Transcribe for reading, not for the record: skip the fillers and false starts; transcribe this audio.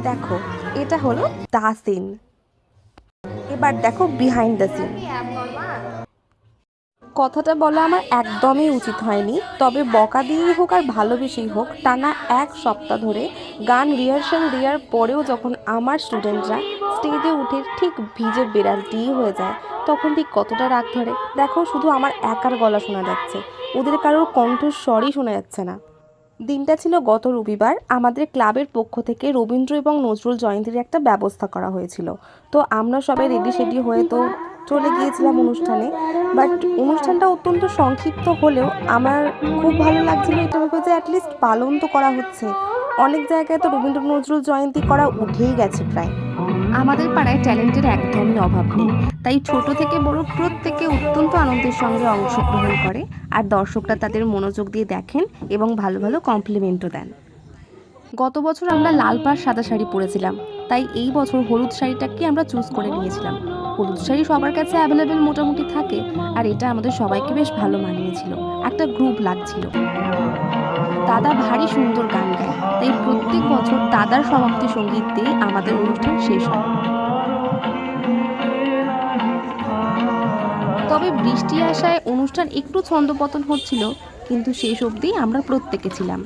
দেখো, এটা হলো দা সিন। এবার দেখো বিহাইন্ড দ্য সিন। কথাটা বলা আমার একদমই উচিত হয়নি, তবে বকা দিয়েই হোক আর ভালোবেসেই হোক টানা 1 সপ্তাহ ধরে গান রিহার্সাল দেওয়ার পরেও যখন আমার স্টুডেন্টরা স্টেজে উঠে ঠিক ভিজে বিড়ালটিই হয়ে যায়, তখন ঠিক কতটা রাগ ধরে। দেখো, শুধু আমার একার গলা শোনা যাচ্ছে, ওদের কারোর কণ্ঠস্বরই শোনা যাচ্ছে না। দিনটা ছিল গত রবিবার। আমাদের ক্লাবের পক্ষ থেকে রবীন্দ্র এবং নজরুল জয়ন্তীর একটা ব্যবস্থা করা হয়েছিল। তো আমরা সবাই রেডি সেডি হয়ে তো চলে গিয়েছিলাম অনুষ্ঠানে। বাট অনুষ্ঠানটা অত্যন্ত সংক্ষিপ্ত হলেও আমার খুব ভালো লাগছিল এটা ভেবে যে অ্যাটলিস্ট পালন তো করা হচ্ছে। অনেক জায়গায় তো রবীন্দ্র নজরুল জয়ন্তী করা উঠেই গেছে প্রায়। আমাদের পাড়ায় ট্যালেন্টের একদমই অভাব নেই, তাই ছোট থেকে বড় প্রত্যেকে অত্যন্ত আনন্দের সঙ্গে অংশগ্রহণ করে। আর দর্শকরা তাদের মনোযোগ দিয়ে দেখেন এবং ভালো ভালো কমপ্লিমেন্টও দেন। গত বছর আমরা লাল পাড় সাদা শাড়ি পরেছিলাম, তাই এই বছর হলুদ শাড়িটাকে আমরা চুজ করে নিয়েছিলাম। হলুদ শাড়ি সবার কাছে অ্যাভেলেবেল মোটামুটি থাকে, আর এটা আমাদের সবাইকে বেশ ভালো মানিয়েছিল, একটা গ্রুপ লাগছিল। দাদা ভারী সুন্দর গান গায়, তাই প্রত্যেক বছর দাদার সমাপ্তি সঙ্গীত দিয়েই আমাদের অনুষ্ঠান শেষ হয়। তবে বৃষ্টি আসায় অনুষ্ঠান একটু ছন্দপতন হচ্ছিল, কিন্তু শেষ অবধি আমরা প্রত্যেকে ছিলাম।